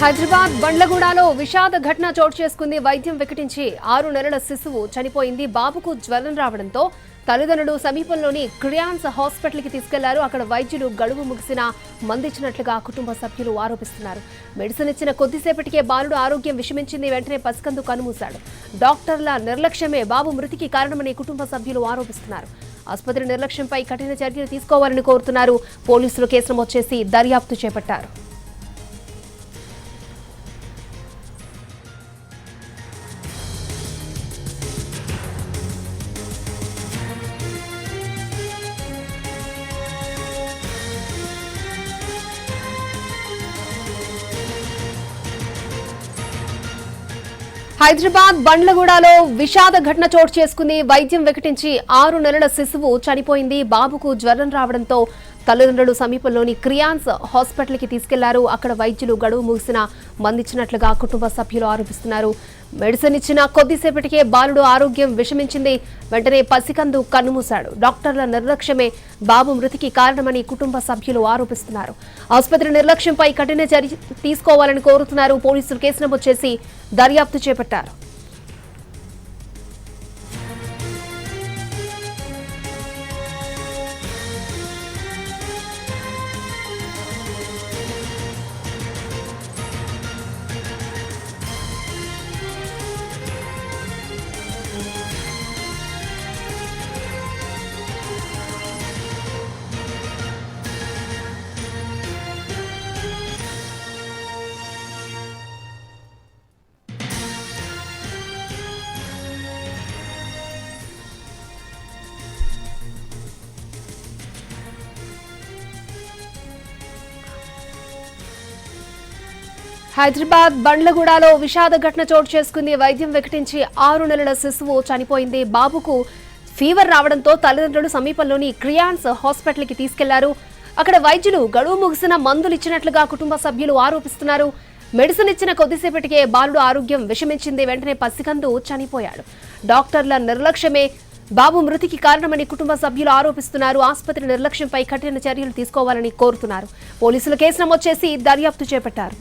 హైదరాబాద్ బండ్లగూడలో విషాద ఘటన చోటు చేసుకుంది. వైద్యం వికటించి 6 నెలల శిశువు చనిపోయింది. బాబుకు జ్వరం రావడంతో తల్లిదండ్రులు సమీపంలోని క్రియాన్స్ హాస్పిటల్కి తీసుకెళ్లారు. అక్కడ వైద్యులు గడువు ముగిసిన మందించినట్లుగా కుటుంబ సభ్యులు ఆరోపిస్తున్నారు. మెడిసిన్ ఇచ్చిన కొద్దిసేపటికే బాలుడు ఆరోగ్యం విషమించింది. వెంటనే పసికందు కనుమూశాడు. డాక్టర్ల నిర్లక్ష్యమే బాబు మృతికి కారణమని కుటుంబ సభ్యులు ఆరోపిస్తున్నారు. ఆసుపత్రి నిర్లక్ష్యంపై కఠిన చర్యలు తీసుకోవాలని కోరుతున్నారు. పోలీసులు కేసు నమోదు చేసి దర్యాప్తు చేపట్టారు. హైదరాబాద్ బండ్లగూడలో విషాద ఘటన చోటు చేసుకుంది. వైద్యం వికటించి 6 నెలల శిశువు చనిపోయింది. బాబుకు జ్వరం రావడంతో తల్లిదండ్రులు సమీపంలోని క్రియాన్స్ హాస్పిటల్కి తీసుకెళ్లారు. అక్కడ వైద్యులు గడువు ముగిసిన మందించినట్లుగా కుటుంబ సభ్యులు ఆరోపిస్తున్నారు. మెడిసిన్ ఇచ్చిన కొద్దిసేపటికే బాలుడు ఆరోగ్యం విషమించింది. వెంటనే పసికందు కన్నుమూశాడు. డాక్టర్ల నిర్లక్ష్యమే బాబు మృతికి కారణమని కుటుంబ సభ్యులు ఆరోపిస్తున్నారు. ఆసుపత్రి నిర్లక్ష్యంపై కఠిన చర్య తీసుకోవాలని కోరుతున్నారు. పోలీసులు కేసు నమోదు చేసి దర్యాప్తు చేపట్టారు. హైదరాబాద్ బండ్లగూడలో విషాద ఘటన చోటు చేసుకుంది. వైద్యం వికటించి 6 నెలల శిశువు చనిపోయింది. బాబుకు ఫీవర్ రావడంతో తల్లిదండ్రులు సమీపంలోని క్రియాన్స్ హాస్పిటల్కి తీసుకెళ్లారు. అక్కడ వైద్యులు గడువు ముగిసిన మందులు ఇచ్చినట్లుగా కుటుంబ సభ్యులు ఆరోపిస్తున్నారు. మెడిసిన్ ఇచ్చిన కొద్దిసేపటికే బాలుడు ఆరోగ్యం విషమించింది. వెంటనే పసికందు చనిపోయాడు. డాక్టర్ల నిర్లక్ష్యమే బాబు మృతికి కారణమని కుటుంబ సభ్యులు ఆరోపిస్తున్నారు. ఆసుపత్రి నిర్లక్ష్యంపై కఠిన చర్యలు తీసుకోవాలని కోరుతున్నారు. పోలీసులు కేసు నమోదు చేసి దర్యాప్తు చేపట్టారు.